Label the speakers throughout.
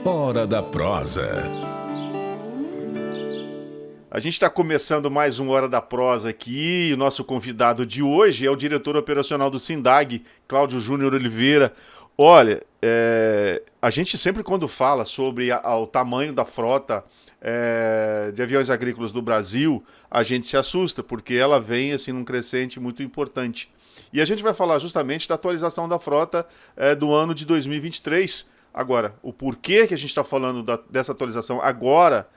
Speaker 1: Hora da Prosa.
Speaker 2: A gente está começando mais um Hora da Prosa aqui, e o nosso convidado de hoje é o diretor operacional do SINDAG, Cláudio Júnior Oliveira. Olha, a gente sempre quando fala sobre o tamanho da frota de aviões agrícolas do Brasil, a gente se assusta, porque ela vem assim num crescente muito importante. E a gente vai falar justamente da atualização da frota do ano de 2023. Agora, o porquê que a gente está falando dessa atualização agora,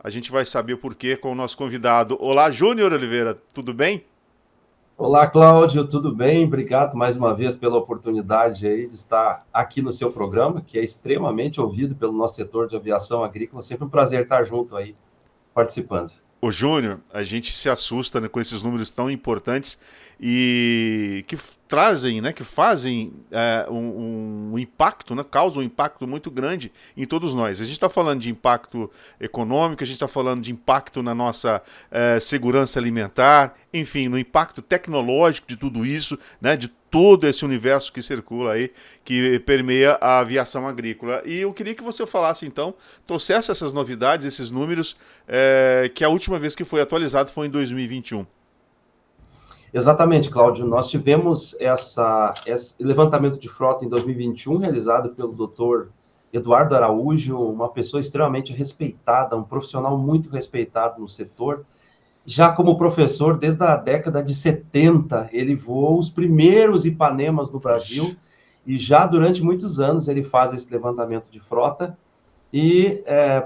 Speaker 2: a gente vai saber o porquê com o nosso convidado. Olá, Júnior Oliveira, tudo bem?
Speaker 3: Olá, Cláudio, tudo bem? Obrigado mais uma vez pela oportunidade aí de estar aqui no seu programa, que é extremamente ouvido pelo nosso setor de aviação agrícola. Sempre um prazer estar junto aí, participando.
Speaker 2: Ô Júnior, a gente se assusta, né, com esses números tão importantes e que trazem, né, que fazem um impacto, né, causam um impacto muito grande em todos nós. A gente está falando de impacto econômico, a gente está falando de impacto na nossa segurança alimentar, enfim, no impacto tecnológico de tudo isso, né, de todo esse universo que circula aí, que permeia a aviação agrícola. E eu queria que você falasse, então, trouxesse essas novidades, esses números, que a última vez que foi atualizado foi em 2021.
Speaker 3: Exatamente, Cláudio. Nós tivemos esse levantamento de frota em 2021, realizado pelo Dr. Eduardo Araújo, uma pessoa extremamente respeitada, um profissional muito respeitado no setor. Já como professor, desde a década de 70, ele voou os primeiros Ipanemas no Brasil, e já durante muitos anos ele faz esse levantamento de frota, e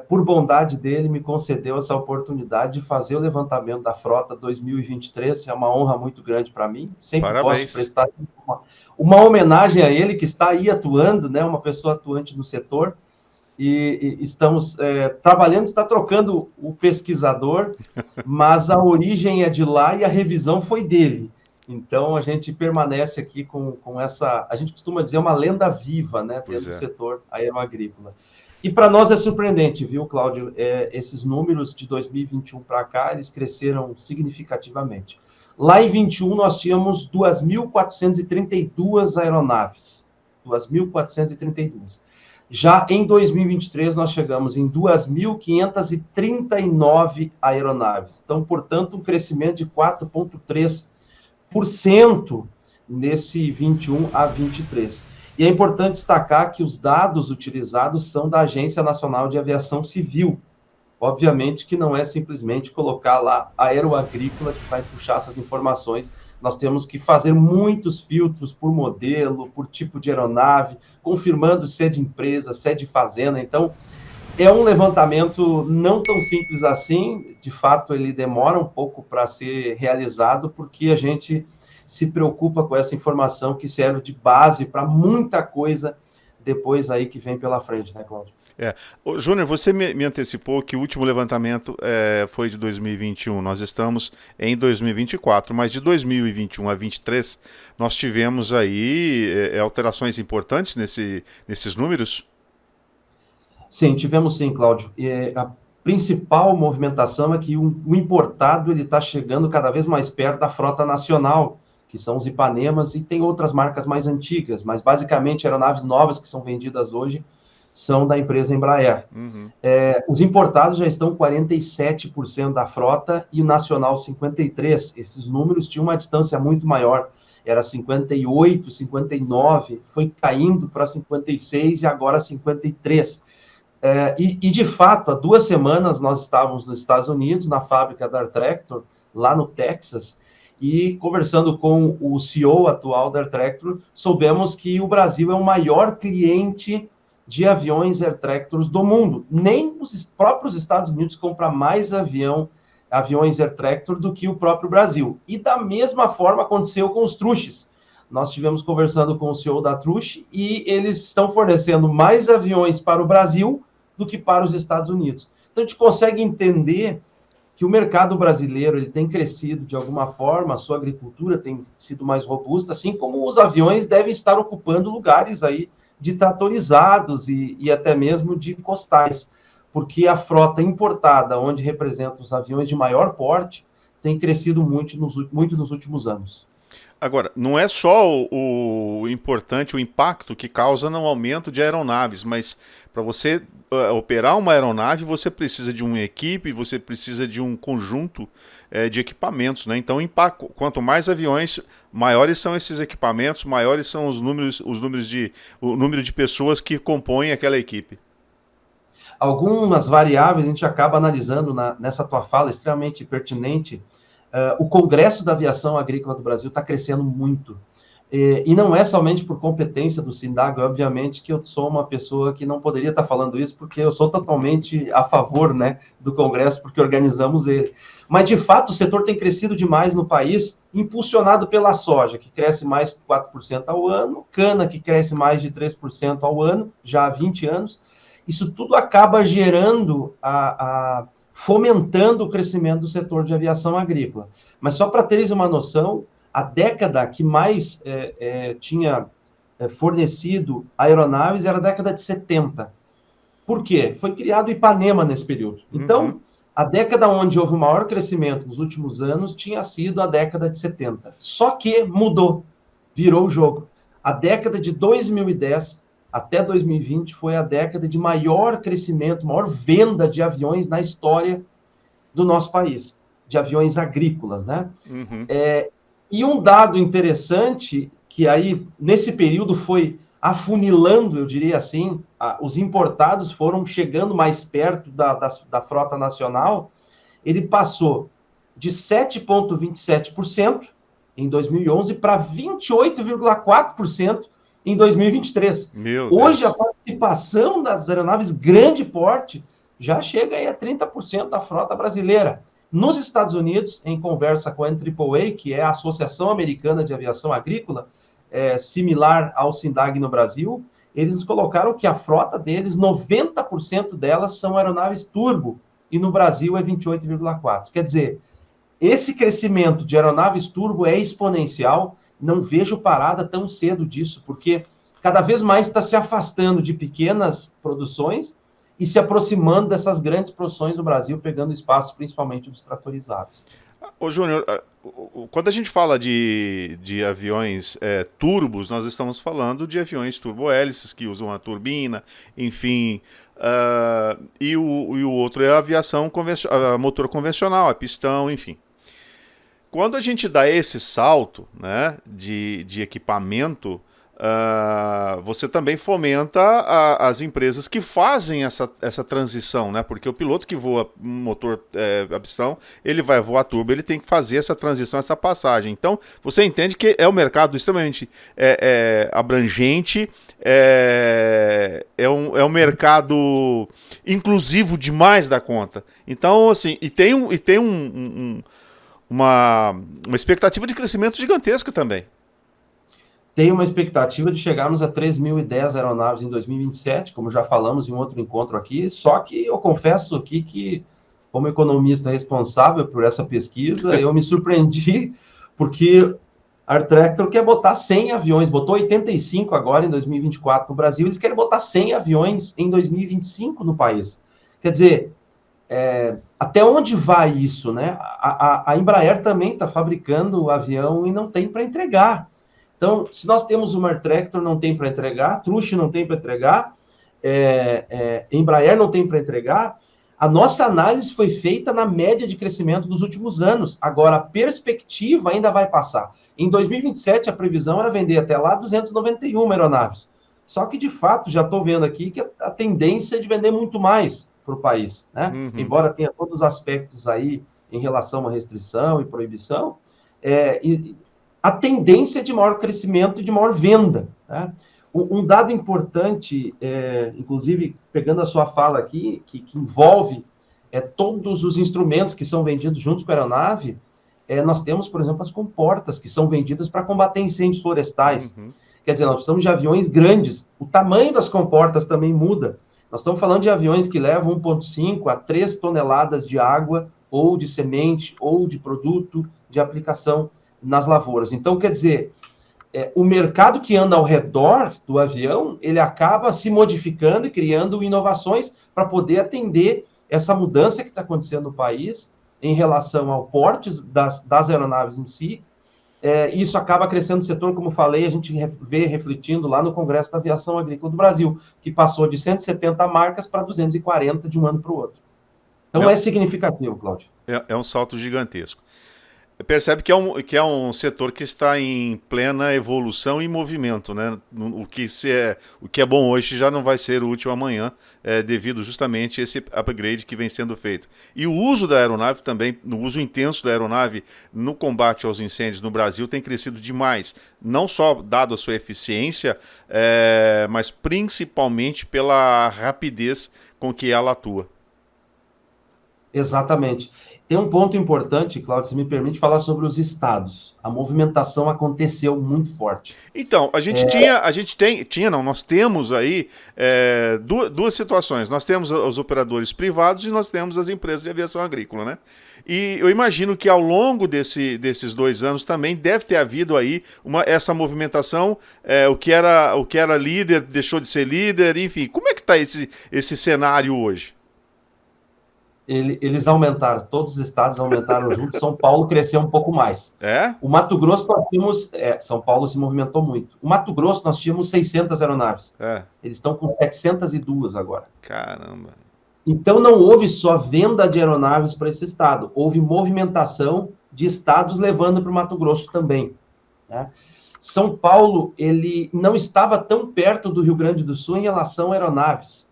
Speaker 3: por bondade dele me concedeu essa oportunidade de fazer o levantamento da frota 2023, é uma honra muito grande para mim, sempre
Speaker 2: Parabéns.
Speaker 3: posso prestar uma homenagem a ele, que está aí atuando, né, uma pessoa atuante no setor, e estamos trabalhando, está trocando o pesquisador, mas a origem é de lá e a revisão foi dele. Então, a gente permanece aqui com essa, a gente costuma dizer, uma lenda viva, né, dentro do setor aeroagrícola. E para nós é surpreendente, viu, Cláudio? Esses números de 2021 para cá, eles cresceram significativamente. Lá em 21, nós tínhamos 2.432 aeronaves. 2.432. Já em 2023, nós chegamos em 2.539 aeronaves. Então, portanto, um crescimento de 4,3% nesse 21 a 23. E é importante destacar que os dados utilizados são da Agência Nacional de Aviação Civil. Obviamente que não é simplesmente colocar lá aeroagrícola que vai puxar essas informações. Nós temos que fazer muitos filtros por modelo, por tipo de aeronave, confirmando se é de empresa, se é de fazenda. Então, é um levantamento não tão simples assim. De fato, ele demora um pouco para ser realizado, porque a gente se preocupa com essa informação que serve de base para muita coisa depois aí que vem pela frente, né, Cláudio?
Speaker 2: Júnior, você me antecipou que o último levantamento foi de 2021, nós estamos em 2024, mas de 2021 a 2023 nós tivemos aí alterações importantes nesses números?
Speaker 3: Sim, tivemos sim, Cláudio. A principal movimentação é que o importado ele está chegando cada vez mais perto da frota nacional, que são os Ipanemas, e tem outras marcas mais antigas, mas basicamente aeronaves novas que são vendidas hoje são da empresa Embraer.
Speaker 2: Uhum.
Speaker 3: Os importados já estão 47% da frota e o nacional 53%. Esses números tinham uma distância muito maior, era 58%, 59%, foi caindo para 56% e agora 53%. E de fato, há 2 semanas nós estávamos nos Estados Unidos, na fábrica da Air Tractor, lá no Texas, e conversando com o CEO atual da Air Tractor, soubemos que o Brasil é o maior cliente de aviões Air Tractors do mundo. Nem os próprios Estados Unidos compram mais aviões Air Tractor do que o próprio Brasil. E da mesma forma aconteceu com os Trushes. Nós estivemos conversando com o CEO da Trush e eles estão fornecendo mais aviões para o Brasil do que para os Estados Unidos. Então a gente consegue entender que o mercado brasileiro ele tem crescido de alguma forma, a sua agricultura tem sido mais robusta, assim como os aviões devem estar ocupando lugares aí de tratorizados e até mesmo de costais, porque a frota importada, onde representa os aviões de maior porte, tem crescido muito nos últimos anos.
Speaker 2: Agora, não é só o importante, o impacto que causa no aumento de aeronaves, mas para você operar uma aeronave, você precisa de uma equipe, você precisa de um conjunto de equipamentos, né? Então, quanto mais aviões, maiores são esses equipamentos, maiores são o número de pessoas que compõem aquela equipe.
Speaker 3: Algumas variáveis a gente acaba analisando nessa tua fala, extremamente pertinente. O Congresso da Aviação Agrícola do Brasil está crescendo muito. E não é somente por competência do SINDAG, obviamente que eu sou uma pessoa que não poderia estar falando isso, porque eu sou totalmente a favor, né, do Congresso, porque organizamos ele. Mas, de fato, o setor tem crescido demais no país, impulsionado pela soja, que cresce mais de 4% ao ano, cana, que cresce mais de 3% ao ano, já há 20 anos. Isso tudo acaba gerando, fomentando o crescimento do setor de aviação agrícola. Mas só para teres uma noção, a década que mais tinha fornecido aeronaves era a década de 70. Por quê? Foi criado o Ipanema nesse período. Então, a década onde houve o maior crescimento nos últimos anos tinha sido a década de 70. Só que mudou, virou o jogo. A década de 2010 até 2020 foi a década de maior crescimento, maior venda de aviões na história do nosso país, de aviões agrícolas, né? E um dado interessante, que aí, nesse período, foi afunilando, eu diria assim, os importados foram chegando mais perto da frota nacional, ele passou de 7,27% em 2011 para 28,4% em 2023. Hoje, a participação das aeronaves grande porte já chega aí a 30% da frota brasileira. Nos Estados Unidos, em conversa com a NAAA, que é a Associação Americana de Aviação Agrícola, similar ao SINDAG no Brasil, eles colocaram que a frota deles, 90% delas são aeronaves turbo, e no Brasil é 28,4%. Quer dizer, esse crescimento de aeronaves turbo é exponencial. Não vejo parada tão cedo disso, porque cada vez mais está se afastando de pequenas produções e se aproximando dessas grandes produções no Brasil, pegando espaço principalmente dos tratorizados.
Speaker 2: Ô, Júnior, quando a gente fala de aviões turbos, nós estamos falando de aviões turbohélices que usam a turbina, enfim, e o outro é a aviação motor convencional, a pistão, enfim. Quando a gente dá esse salto, né, de equipamento, você também fomenta as empresas que fazem essa transição, né? Porque o piloto que voa motor a pistão, ele vai voar turbo, ele tem que fazer essa transição, essa passagem. Então, você entende que é um mercado extremamente abrangente, é um mercado inclusivo demais da conta. Então, assim, e tem uma expectativa de crescimento gigantesca também.
Speaker 3: Tem uma expectativa de chegarmos a 3.010 aeronaves em 2027, como já falamos em outro encontro aqui, só que eu confesso aqui que, como economista responsável por essa pesquisa, eu me surpreendi, porque a Air Tractor quer botar 100 aviões, botou 85 agora em 2024 no Brasil, eles querem botar 100 aviões em 2025 no país. Quer dizer, até onde vai isso, né? A Embraer também está fabricando o avião e não tem para entregar. Então, se nós temos uma Air Tractor, não tem para entregar, Truche não tem para entregar, Embraer não tem para entregar, a nossa análise foi feita na média de crescimento dos últimos anos. Agora, a perspectiva ainda vai passar. Em 2027, a previsão era vender até lá 291 aeronaves. Só que, de fato, já estou vendo aqui que a tendência é de vender muito mais para o país, né? Embora tenha todos os aspectos aí em relação à restrição e proibição, a tendência é de maior crescimento e de maior venda, né? Um dado importante, inclusive pegando a sua fala aqui, que envolve todos os instrumentos que são vendidos juntos com a aeronave, nós temos, por exemplo, as comportas que são vendidas para combater incêndios florestais. Quer dizer, nós precisamos de aviões grandes. O tamanho das comportas também muda. Nós estamos falando de aviões que levam 1,5 a 3 toneladas de água, ou de semente, ou de produto de aplicação nas lavouras. Então, quer dizer, o mercado que anda ao redor do avião, ele acaba se modificando e criando inovações para poder atender essa mudança que está acontecendo no país em relação ao porte das aeronaves em si, Isso acaba crescendo o setor, como falei, a gente vê refletindo lá no Congresso da Aviação Agrícola do Brasil, que passou de 170 marcas para 240 de um ano para o outro. Então é significativo, Cláudio.
Speaker 2: É um salto gigantesco. Percebe que é um setor que está em plena evolução e movimento, né? O que é bom hoje já não vai ser útil amanhã, devido justamente a esse upgrade que vem sendo feito. E o uso da aeronave também, no uso intenso da aeronave no combate aos incêndios no Brasil tem crescido demais. Não só dado a sua eficiência, mas principalmente pela rapidez com que ela atua.
Speaker 3: Exatamente. Tem um ponto importante, Cláudio, se me permite falar sobre os estados. A movimentação aconteceu muito forte.
Speaker 2: Então, nós temos aí duas situações. Nós temos os operadores privados e nós temos as empresas de aviação agrícola, né? E eu imagino que ao longo desses 2 anos também deve ter havido aí essa movimentação, o que era líder deixou de ser líder, enfim. Como é que está esse cenário hoje?
Speaker 3: Eles aumentaram, todos os estados aumentaram juntos, São Paulo cresceu um pouco mais.
Speaker 2: É?
Speaker 3: O Mato Grosso nós tínhamos, São Paulo se movimentou muito. O Mato Grosso nós tínhamos 600 aeronaves. Eles estão com 702 agora.
Speaker 2: Caramba.
Speaker 3: Então não houve só venda de aeronaves para esse estado, houve movimentação de estados levando para o Mato Grosso também, né? São Paulo, ele não estava tão perto do Rio Grande do Sul em relação a aeronaves.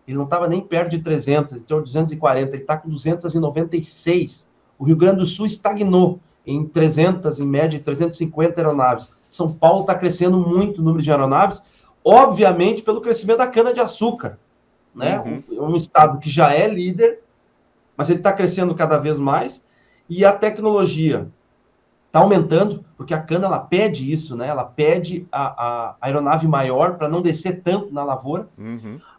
Speaker 3: Ele não estava nem perto de 300, então 240, ele está com 296. O Rio Grande do Sul estagnou em 300, em média, 350 aeronaves. São Paulo está crescendo muito o número de aeronaves, obviamente pelo crescimento da cana-de-açúcar, né? É um estado que já é líder, mas ele está crescendo cada vez mais, e a tecnologia está aumentando, porque a cana, ela pede isso, né? Ela pede a aeronave maior para não descer tanto na lavoura,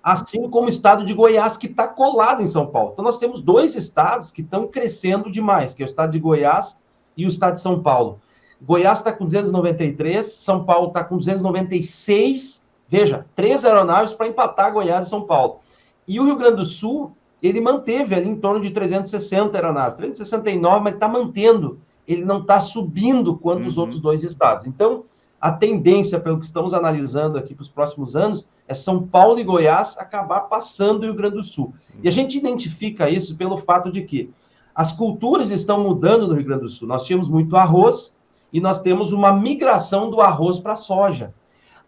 Speaker 3: assim como o estado de Goiás, que está colado em São Paulo. Então, nós temos 2 estados que estão crescendo demais, que é o estado de Goiás e o estado de São Paulo. Goiás está com 293, São Paulo está com 296, veja, 3 aeronaves para empatar Goiás e São Paulo. E o Rio Grande do Sul, ele manteve ali em torno de 360 aeronaves, 369, mas está mantendo, ele não está subindo quanto os outros 2 estados. Então, a tendência, pelo que estamos analisando aqui para os próximos anos, é São Paulo e Goiás acabar passando o Rio Grande do Sul. E a gente identifica isso pelo fato de que as culturas estão mudando no Rio Grande do Sul. Nós tínhamos muito arroz e nós temos uma migração do arroz para a soja.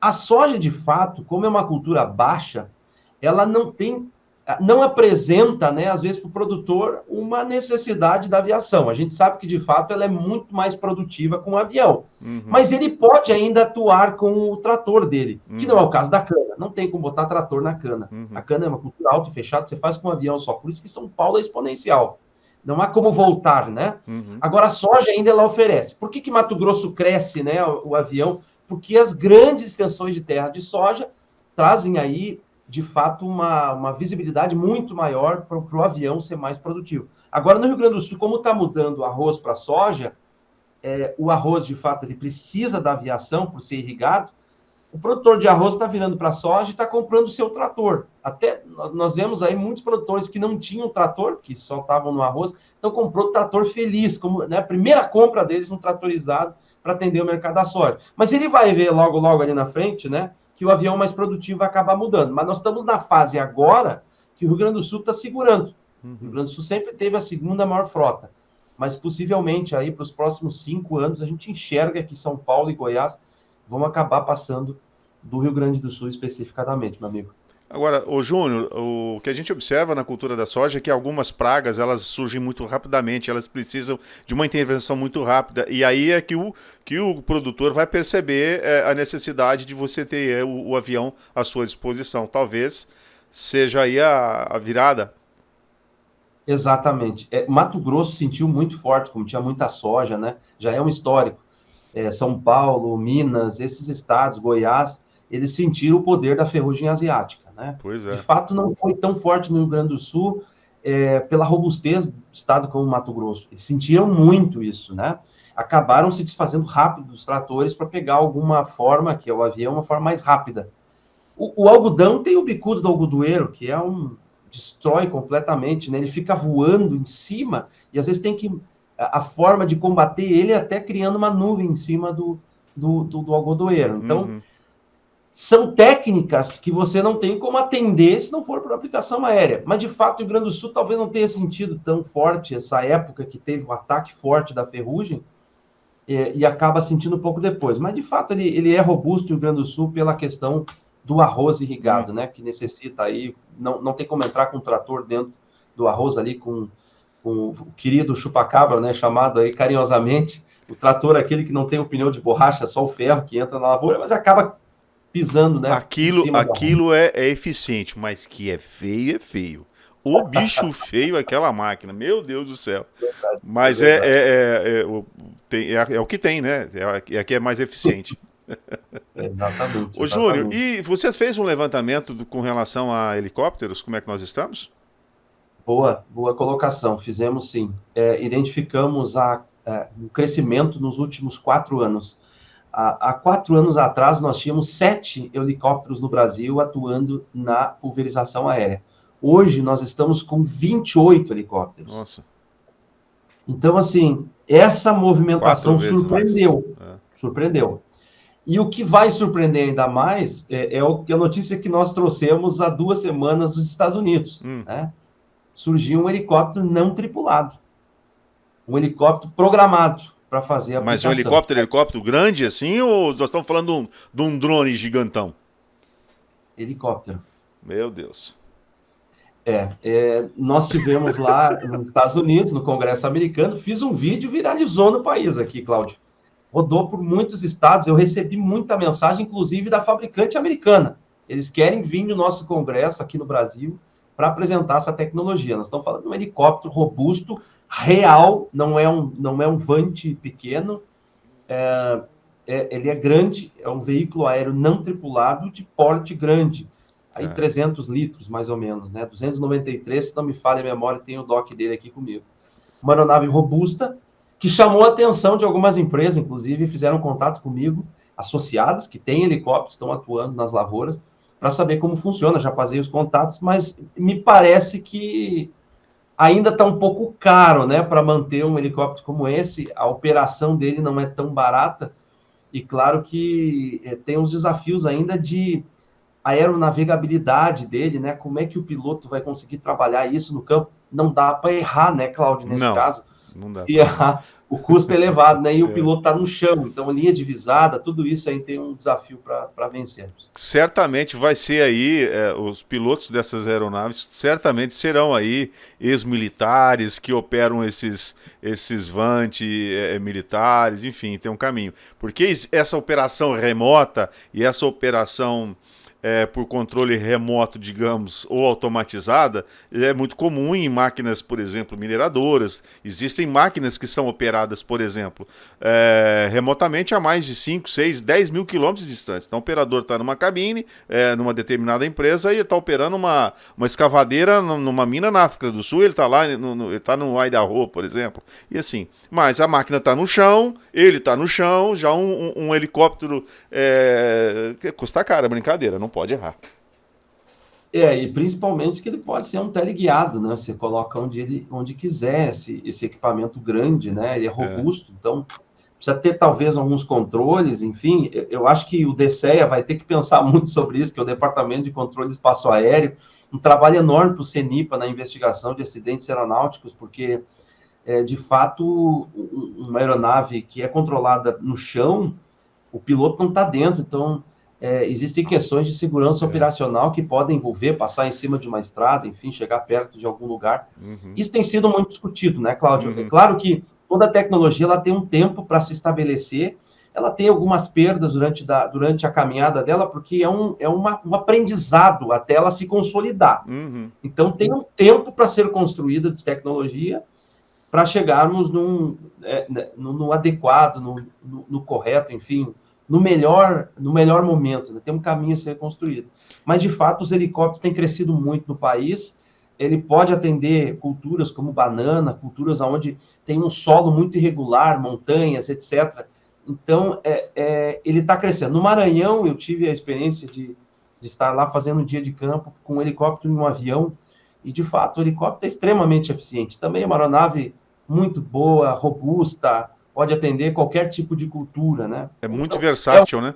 Speaker 3: A soja, de fato, como é uma cultura baixa, ela não apresenta, né, às vezes, para o produtor uma necessidade da aviação. A gente sabe que, de fato, ela é muito mais produtiva com o avião. Mas ele pode ainda atuar com o trator dele, que não é o caso da cana. Não tem como botar trator na cana. A cana é uma cultura alta e fechada, você faz com um avião só. Por isso que São Paulo é exponencial. Não há como voltar, né? Agora, a soja ainda ela oferece. Por que Mato Grosso cresce, né, o avião? Porque as grandes extensões de terra de soja trazem aí, de fato, uma visibilidade muito maior para o avião ser mais produtivo. Agora, no Rio Grande do Sul, como está mudando o arroz para soja, o arroz, de fato, ele precisa da aviação por ser irrigado, o produtor de arroz está virando para a soja e está comprando o seu trator. Até nós vemos aí muitos produtores que não tinham trator, que só estavam no arroz, então comprou o trator feliz, como, né, a primeira compra deles, um tratorizado para atender o mercado da soja. Mas ele vai ver logo, logo ali na frente, né, que o avião mais produtivo vai acabar mudando. Mas nós estamos na fase agora que o Rio Grande do Sul está segurando. O Rio Grande do Sul sempre teve a segunda maior frota. Mas possivelmente aí para os próximos 5 anos a gente enxerga que São Paulo e Goiás vão acabar passando do Rio Grande do Sul especificadamente, meu amigo.
Speaker 2: Agora, o Júnior, o que a gente observa na cultura da soja é que algumas pragas elas surgem muito rapidamente, elas precisam de uma intervenção muito rápida, e aí é que o produtor vai perceber a necessidade de você ter o avião à sua disposição. Talvez seja aí a virada.
Speaker 3: Exatamente. Mato Grosso sentiu muito forte, como tinha muita soja, né? Já é um histórico. São Paulo, Minas, esses estados, Goiás, eles sentiram o poder da ferrugem asiática, né?
Speaker 2: Pois é.
Speaker 3: De fato, não foi tão forte no Rio Grande do Sul, pela robustez do estado como o Mato Grosso. Eles sentiram muito isso, né? Acabaram se desfazendo rápido dos tratores para pegar alguma forma, que é o avião, uma forma mais rápida. O algodão tem o bicudo do algodoeiro, que destrói completamente, né? Ele fica voando em cima e às vezes tem que a forma de combater ele é até criando uma nuvem em cima do algodoeiro. Então, são técnicas que você não tem como atender se não for por aplicação aérea. Mas, de fato, o Rio Grande do Sul talvez não tenha sentido tão forte essa época que teve o ataque forte da ferrugem, e acaba sentindo um pouco depois. Mas, de fato, ele é robusto, o Rio Grande do Sul, pela questão do arroz irrigado, né? Que necessita aí, não tem como entrar com um trator dentro do arroz ali, com o querido chupacabra, né? Chamado aí carinhosamente, o trator aquele que não tem o pneu de borracha, só o ferro que entra na lavoura, mas acaba pisando, né?
Speaker 2: Aquilo é eficiente, mas que é feio, é feio. O bicho feio é aquela máquina, meu Deus do céu.
Speaker 3: Verdade,
Speaker 2: Mas é o que tem, né? É a que é mais eficiente.
Speaker 3: Exatamente.
Speaker 2: Ô, Júnior, e você fez um levantamento com relação a helicópteros? Como é que nós estamos?
Speaker 3: Boa colocação. Fizemos sim. Identificamos o crescimento nos últimos 4 anos. Há 4 anos atrás, nós tínhamos 7 helicópteros no Brasil atuando na pulverização aérea. Hoje, nós estamos com 28 helicópteros.
Speaker 2: Nossa.
Speaker 3: Então, assim, essa movimentação
Speaker 2: 4 vezes
Speaker 3: surpreendeu.
Speaker 2: mais.
Speaker 3: Surpreendeu. E o que vai surpreender ainda mais é a notícia que nós trouxemos há 2 semanas dos Estados Unidos. Né? Surgiu um helicóptero não tripulado. Um helicóptero programado para fazer a aplicação.
Speaker 2: Mas um helicóptero grande assim, ou nós estamos falando de um drone gigantão?
Speaker 3: Helicóptero.
Speaker 2: Meu Deus.
Speaker 3: Nós tivemos lá nos Estados Unidos, no Congresso americano, fiz um vídeo, viralizou no país aqui, Cláudio. Rodou por muitos estados, eu recebi muita mensagem, inclusive da fabricante americana. Eles querem vir no nosso congresso aqui no Brasil para apresentar essa tecnologia. Nós estamos falando de um helicóptero robusto, real, não é um Vante pequeno, ele é grande, é um veículo aéreo não tripulado de porte grande, aí 300 litros mais ou menos, né? 293, se não me falha a memória, tem o dock dele aqui comigo. Uma aeronave robusta, que chamou a atenção de algumas empresas, inclusive fizeram contato comigo, associadas, que têm helicópteros, estão atuando nas lavouras, para saber como funciona, já passei os contatos, mas me parece que ainda está um pouco caro, né, para manter um helicóptero como esse, a operação dele não é tão barata, e claro que tem uns desafios ainda de aeronavegabilidade dele, né, como é que o piloto vai conseguir trabalhar isso no campo? Não dá para errar, né, Cláudio, nesse caso?
Speaker 2: Não dá.
Speaker 3: Se errar, o custo é elevado, né? E o piloto está no chão, então linha divisada, tudo isso aí tem um desafio para vencermos.
Speaker 2: Certamente vai ser aí, os pilotos dessas aeronaves certamente serão aí ex-militares que operam esses Vante militares, enfim, tem um caminho. Porque essa operação remota e essa operação por controle remoto, digamos, ou automatizada, é muito comum em máquinas, por exemplo, mineradoras. Existem máquinas que são operadas, por exemplo, remotamente a mais de 5, 6, 10 mil quilômetros de distância. Então o operador está numa cabine, numa determinada empresa, e ele está operando uma escavadeira numa mina na África do Sul, ele está lá, ele está no Idaho, por exemplo. E assim, mas a máquina está no chão, ele está no chão, já um helicóptero custa caro, é brincadeira, não pode errar.
Speaker 3: E principalmente que ele pode ser um teleguiado, né? Você coloca onde quiser esse equipamento grande, né? Ele é robusto, então precisa ter talvez alguns controles, enfim. Eu acho que o DCEA vai ter que pensar muito sobre isso, que é o Departamento de Controle de Espaço Aéreo, um trabalho enorme para o CENIPA na investigação de acidentes aeronáuticos, porque, de fato, uma aeronave que é controlada no chão, o piloto não está dentro, então existem questões de segurança operacional que podem envolver passar em cima de uma estrada, enfim, chegar perto de algum lugar. Isso tem sido muito discutido, né, Cláudio? É claro que toda tecnologia ela tem um tempo para se estabelecer, ela tem algumas perdas durante a caminhada dela, porque é um aprendizado até ela se consolidar. Então, tem um tempo para ser construída de tecnologia para chegarmos no adequado, no correto, enfim, no melhor momento, né? Tem um caminho a ser construído. Mas, de fato, os helicópteros têm crescido muito no país, ele pode atender culturas como banana, culturas onde tem um solo muito irregular, montanhas, etc. Então, ele está crescendo. No Maranhão, eu tive a experiência de estar lá fazendo um dia de campo com um helicóptero e um avião, e, de fato, o helicóptero é extremamente eficiente. Também é uma aeronave muito boa, robusta, pode atender qualquer tipo de cultura, né?
Speaker 2: É muito versátil, né?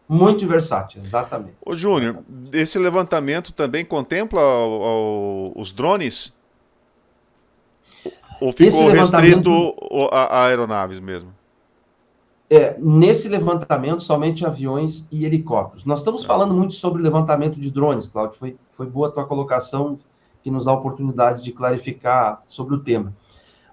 Speaker 3: Muito versátil, exatamente.
Speaker 2: Ô, Júnior, esse levantamento também contempla os drones? Ou ficou restrito a aeronaves mesmo?
Speaker 3: Nesse levantamento, somente aviões e helicópteros. Nós estamos falando muito sobre levantamento de drones, Cláudio. Foi boa a tua colocação, que nos dá a oportunidade de clarificar sobre o tema.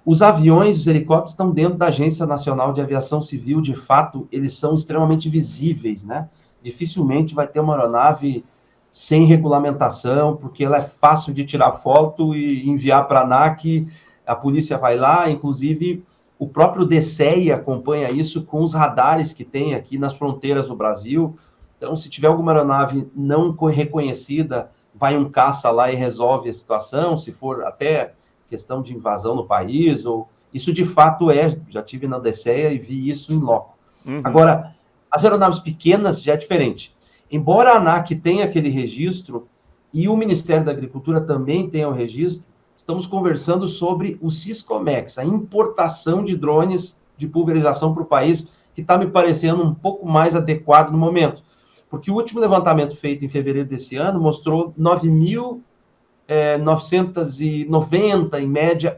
Speaker 3: Os aviões e os helicópteros estão dentro da Agência Nacional de Aviação Civil. De fato, eles são extremamente visíveis, né? Dificilmente vai ter uma aeronave sem regulamentação, porque ela é fácil de tirar foto e enviar para a ANAC, a polícia vai lá, inclusive o próprio DSEA acompanha isso com os radares que tem aqui nas fronteiras do Brasil. Então, se tiver alguma aeronave não reconhecida, vai um caça lá e resolve a situação, se for até questão de invasão no país, ou isso de fato já tive na DSEA e vi isso em loco.
Speaker 2: Uhum.
Speaker 3: Agora, as aeronaves pequenas já é diferente. Embora a ANAC tenha aquele registro, e o Ministério da Agricultura também tenha o registro, estamos conversando sobre o Siscomex, a importação de drones de pulverização para o país, que está me parecendo um pouco mais adequado no momento. Porque o último levantamento feito em fevereiro desse ano mostrou 9.990, em média,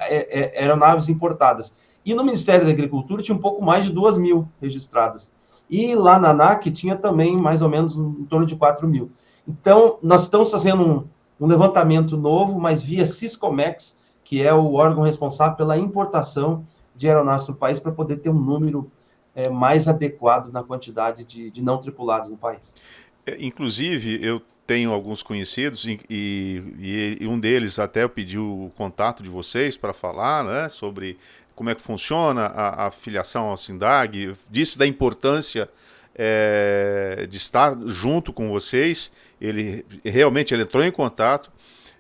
Speaker 3: aeronaves importadas. E no Ministério da Agricultura tinha um pouco mais de 2.000 registradas. E lá na ANAC tinha também mais ou menos em torno de 4.000. Então, nós estamos fazendo um levantamento novo, mas via Siscomex, que é o órgão responsável pela importação de aeronaves para o país, para poder ter um número mais adequado na quantidade de não tripulados no país.
Speaker 2: Inclusive, eu tenho alguns conhecidos e um deles até pediu o contato de vocês para falar, né, sobre como é que funciona a filiação ao SINDAG, disse da importância de estar junto com vocês. Ele realmente entrou em contato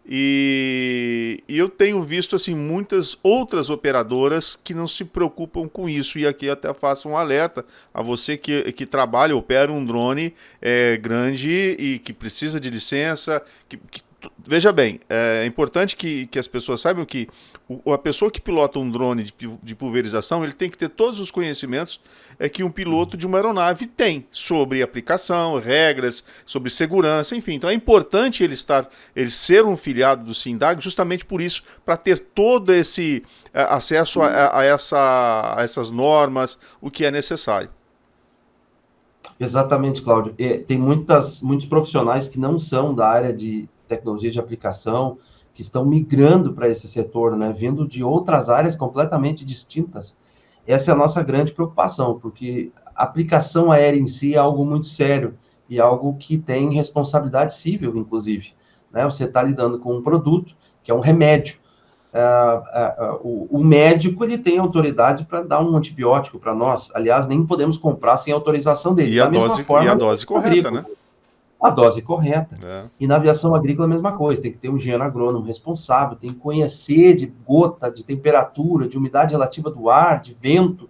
Speaker 2: e eu tenho visto assim muitas outras operadoras que não se preocupam com isso, e aqui até faço um alerta a você que trabalha, opera um drone grande e que precisa de licença, veja bem, é importante que as pessoas saibam que a pessoa que pilota um drone de pulverização, ele tem que ter todos os conhecimentos que um piloto de uma aeronave tem sobre aplicação, regras, sobre segurança, enfim. Então é importante ele ser um filiado do SINDAG justamente por isso, para ter todo esse acesso a essas normas, o que é necessário.
Speaker 3: Exatamente, Cláudio. Tem muitos profissionais que não são da área de tecnologia de aplicação, que estão migrando para esse setor, né, vindo de outras áreas completamente distintas. Essa é a nossa grande preocupação, porque a aplicação aérea em si é algo muito sério e algo que tem responsabilidade civil, inclusive, né? Você está lidando com um produto que é um remédio. O médico, ele tem autoridade para dar um antibiótico para nós. Aliás, nem podemos comprar sem autorização dele.
Speaker 2: E a dose correta, né?
Speaker 3: A dose correta. E na aviação agrícola a mesma coisa, tem que ter um engenheiro agrônomo responsável, tem que conhecer de gota, de temperatura, de umidade relativa do ar, de vento,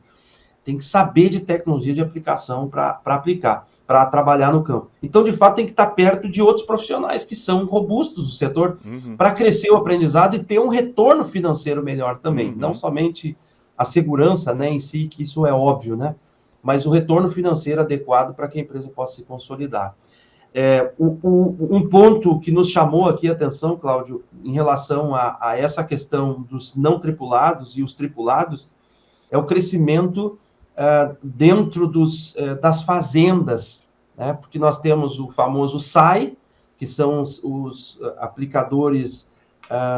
Speaker 3: tem que saber de tecnologia de aplicação para aplicar, para trabalhar no campo. Então, de fato, tem que estar perto de outros profissionais que são robustos do setor, para crescer o aprendizado e ter um retorno financeiro melhor também. Não somente a segurança, né, em si, que isso é óbvio, né, mas o retorno financeiro adequado para que a empresa possa se consolidar. Um ponto que nos chamou aqui a atenção, Cláudio, em relação a essa questão dos não tripulados e os tripulados, é o crescimento dentro das fazendas, né? Porque nós temos o famoso SAI, que são os aplicadores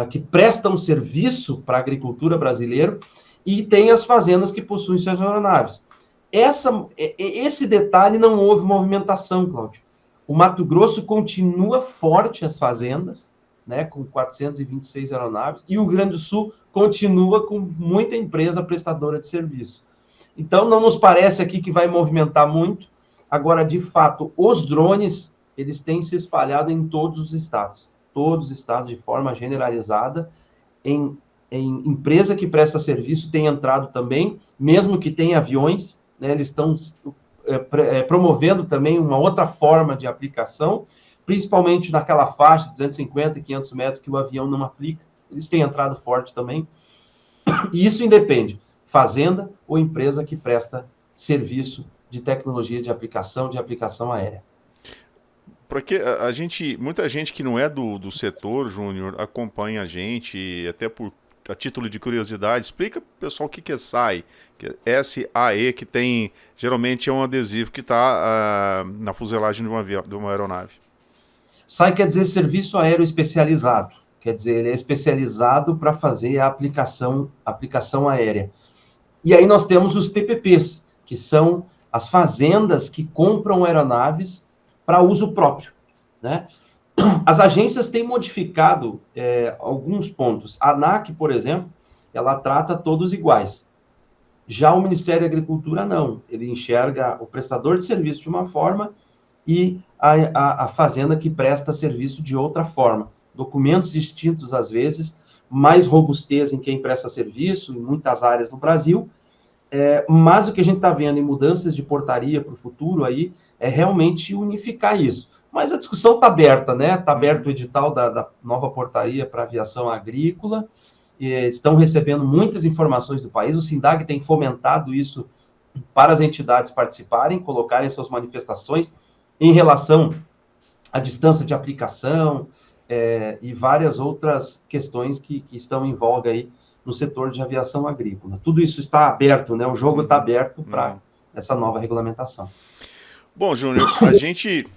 Speaker 3: que prestam serviço para a agricultura brasileira, e tem as fazendas que possuem suas aeronaves. Esse detalhe não houve movimentação, Cláudio. O Mato Grosso continua forte as fazendas, né, com 426 aeronaves, e o Rio Grande do Sul continua com muita empresa prestadora de serviço. Então, não nos parece aqui que vai movimentar muito. Agora, de fato, os drones, eles têm se espalhado em todos os estados de forma generalizada. Em empresa que presta serviço tem entrado também, mesmo que tenha aviões, né, eles estão promovendo também uma outra forma de aplicação, principalmente naquela faixa de 250 e 500 metros que o avião não aplica. Eles têm entrado forte também. E isso independe, fazenda ou empresa que presta serviço de tecnologia de aplicação aérea.
Speaker 2: Porque muita gente que não é do setor, Júnior, acompanha a gente, e até a título de curiosidade, explica pro pessoal o que é SAE, que é SAE, que tem, geralmente é um adesivo que está na fuselagem de uma aeronave.
Speaker 3: SAE quer dizer Serviço Aéreo Especializado, quer dizer, ele é especializado para fazer a aplicação aérea. E aí nós temos os TPPs, que são as fazendas que compram aeronaves para uso próprio, né? As agências têm modificado alguns pontos. A ANAC, por exemplo, ela trata todos iguais. Já o Ministério da Agricultura, não. Ele enxerga o prestador de serviço de uma forma e a fazenda que presta serviço de outra forma. Documentos distintos, às vezes, mais robustez em quem presta serviço, em muitas áreas do Brasil, mas o que a gente está vendo em mudanças de portaria para o futuro aí é realmente unificar isso. Mas a discussão está aberta, né? Está aberto o edital da nova portaria para aviação agrícola, estão recebendo muitas informações do país, o SINDAG tem fomentado isso para as entidades participarem, colocarem suas manifestações em relação à distância de aplicação e várias outras questões que estão em voga aí no setor de aviação agrícola. Tudo isso está aberto, né? O jogo está aberto para essa nova regulamentação.
Speaker 2: Bom, Júnior, a gente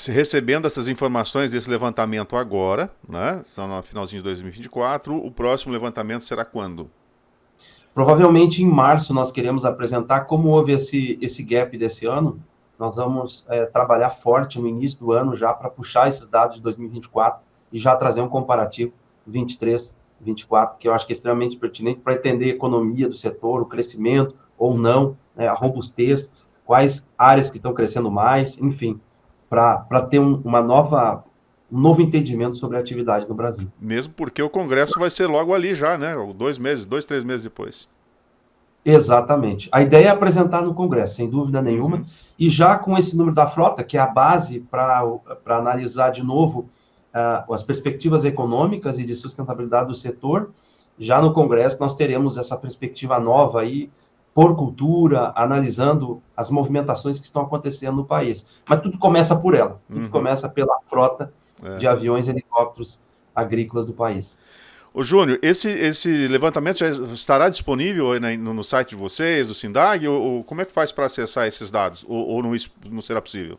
Speaker 2: recebendo essas informações desse levantamento agora, né? Estão no finalzinho de 2024, o próximo levantamento será quando?
Speaker 3: Provavelmente em março nós queremos apresentar como houve esse gap desse ano. Nós vamos trabalhar forte no início do ano já para puxar esses dados de 2024 e já trazer um comparativo 23, 24, que eu acho que é extremamente pertinente para entender a economia do setor, o crescimento ou não, né, a robustez, quais áreas que estão crescendo mais, enfim, para ter um novo entendimento sobre a atividade no Brasil.
Speaker 2: Mesmo porque o Congresso vai ser logo ali já, né? 2 meses, 2, 3 meses depois.
Speaker 3: Exatamente. A ideia é apresentar no Congresso, sem dúvida nenhuma, e já com esse número da frota, que é a base para analisar de novo as perspectivas econômicas e de sustentabilidade do setor, já no Congresso nós teremos essa perspectiva nova aí, por cultura, analisando as movimentações que estão acontecendo no país. Mas tudo começa por ela, tudo começa pela frota de aviões e helicópteros agrícolas do país.
Speaker 2: Ô Júnior, esse levantamento já estará disponível no site de vocês, do SINDAG, ou como é que faz para acessar esses dados? Ou não será possível?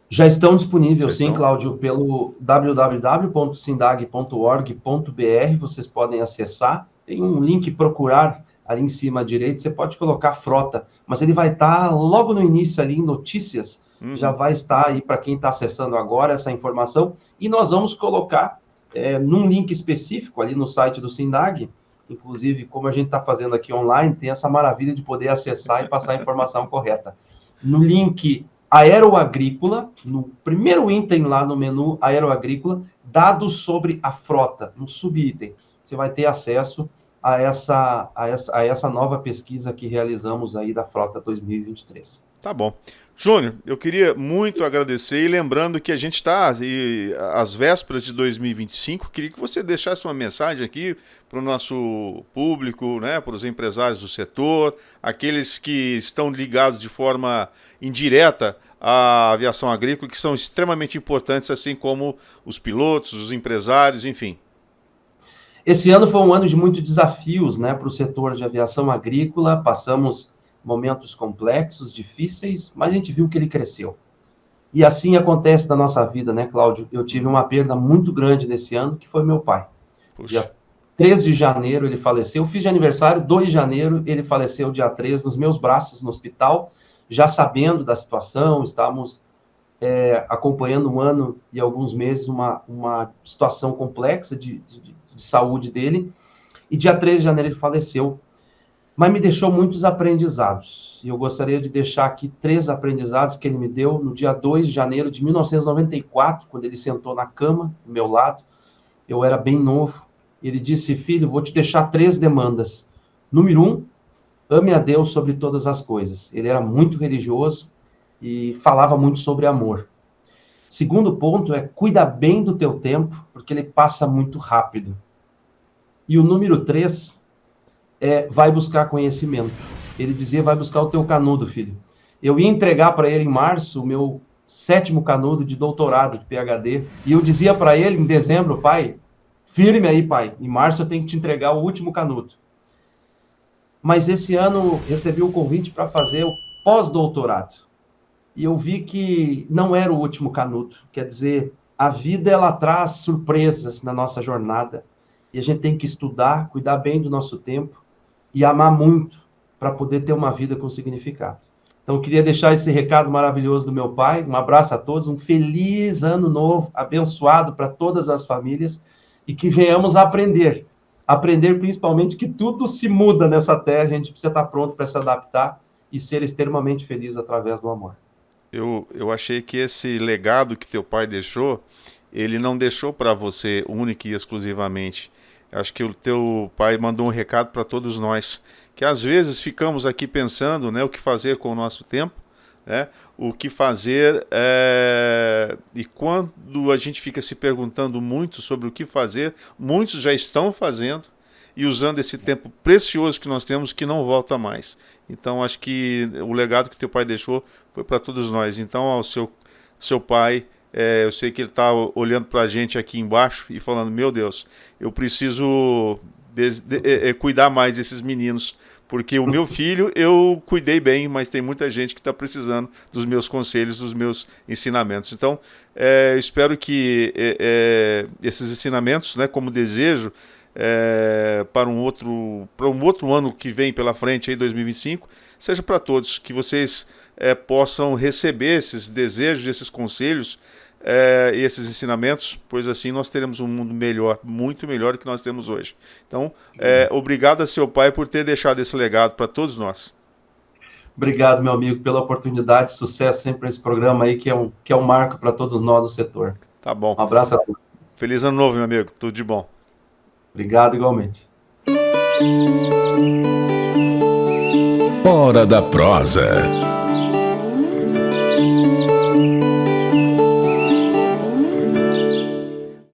Speaker 3: Já estão disponíveis, sim, Cláudio, pelo www.sindag.org.br, vocês podem acessar. Tem um link procurar ali em cima à direita, você pode colocar frota, mas ele vai estar logo no início ali em notícias, já vai estar aí para quem está acessando agora essa informação, e nós vamos colocar num link específico ali no site do SINDAG, inclusive, como a gente está fazendo aqui online, tem essa maravilha de poder acessar e passar a informação correta. No link Aeroagrícola, no primeiro item lá no menu Aeroagrícola, dados sobre a frota, um subitem. Você vai ter acesso a essa nova pesquisa que realizamos aí da Frota 2023.
Speaker 2: Tá bom. Júnior, eu queria muito agradecer e lembrando que a gente está às vésperas de 2025, queria que você deixasse uma mensagem aqui para o nosso público, né, para os empresários do setor, aqueles que estão ligados de forma indireta à aviação agrícola, que são extremamente importantes, assim como os pilotos, os empresários, enfim.
Speaker 3: Esse ano foi um ano de muitos desafios, né, para o setor de aviação agrícola, passamos momentos complexos, difíceis, mas a gente viu que ele cresceu. E assim acontece na nossa vida, né, Cláudio? Eu tive uma perda muito grande nesse ano, que foi meu pai. Puxa. Dia 3 de janeiro ele faleceu, eu fiz de aniversário, 2 de janeiro ele faleceu dia 3 nos meus braços no hospital, já sabendo da situação, estávamos acompanhando um ano e alguns meses uma situação complexa de saúde dele, e dia 3 de janeiro ele faleceu. Mas me deixou muitos aprendizados, e eu gostaria de deixar aqui 3 aprendizados que ele me deu no dia 2 de janeiro de 1994, quando ele sentou na cama, do meu lado, eu era bem novo, ele disse: filho, vou te deixar 3 demandas. Número 1, ame a Deus sobre todas as coisas. Ele era muito religioso e falava muito sobre amor. Segundo ponto é, cuida bem do teu tempo, porque ele passa muito rápido. E o número 3 vai buscar conhecimento. Ele dizia, vai buscar o teu canudo, filho. Eu ia entregar para ele em março o meu 7º canudo de doutorado, de PhD, e eu dizia para ele em dezembro, pai, firme aí, pai, em março eu tenho que te entregar o último canudo. Mas esse ano recebi o convite para fazer o pós-doutorado. E eu vi que não era o último canudo. Quer dizer, a vida ela traz surpresas na nossa jornada. E a gente tem que estudar, cuidar bem do nosso tempo e amar muito para poder ter uma vida com significado. Então, eu queria deixar esse recado maravilhoso do meu pai. Um abraço a todos, um feliz ano novo, abençoado para todas as famílias e que venhamos a aprender. Aprender principalmente que tudo se muda nessa terra, a gente precisa estar pronto para se adaptar e ser extremamente feliz através do amor.
Speaker 2: Eu achei que esse legado que teu pai deixou, ele não deixou para você única e exclusivamente. Acho que o teu pai mandou um recado para todos nós, que às vezes ficamos aqui pensando, né, o que fazer com o nosso tempo, né, o que fazer, e quando a gente fica se perguntando muito sobre o que fazer, muitos já estão fazendo e usando esse tempo precioso que nós temos que não volta mais. Então acho que o legado que teu pai deixou foi para todos nós. Então ao seu pai, eu sei que ele está olhando para a gente aqui embaixo e falando, meu Deus, eu preciso cuidar mais desses meninos, porque o meu filho eu cuidei bem, mas tem muita gente que está precisando dos meus conselhos, dos meus ensinamentos. Então espero que esses ensinamentos, né, como desejo, para um outro ano que vem pela frente, aí 2025, seja para todos, que vocês possam receber esses desejos, esses conselhos, esses ensinamentos, pois assim nós teremos um mundo melhor, muito melhor do que nós temos hoje. Então, obrigado a seu pai por ter deixado esse legado para todos nós.
Speaker 3: Obrigado, meu amigo, pela oportunidade, sucesso sempre nesse programa aí, que é um marco para todos nós do setor.
Speaker 2: Tá bom.
Speaker 3: Um abraço a todos.
Speaker 2: Feliz ano novo, meu amigo, tudo de bom.
Speaker 3: Obrigado igualmente.
Speaker 1: Hora da Prosa.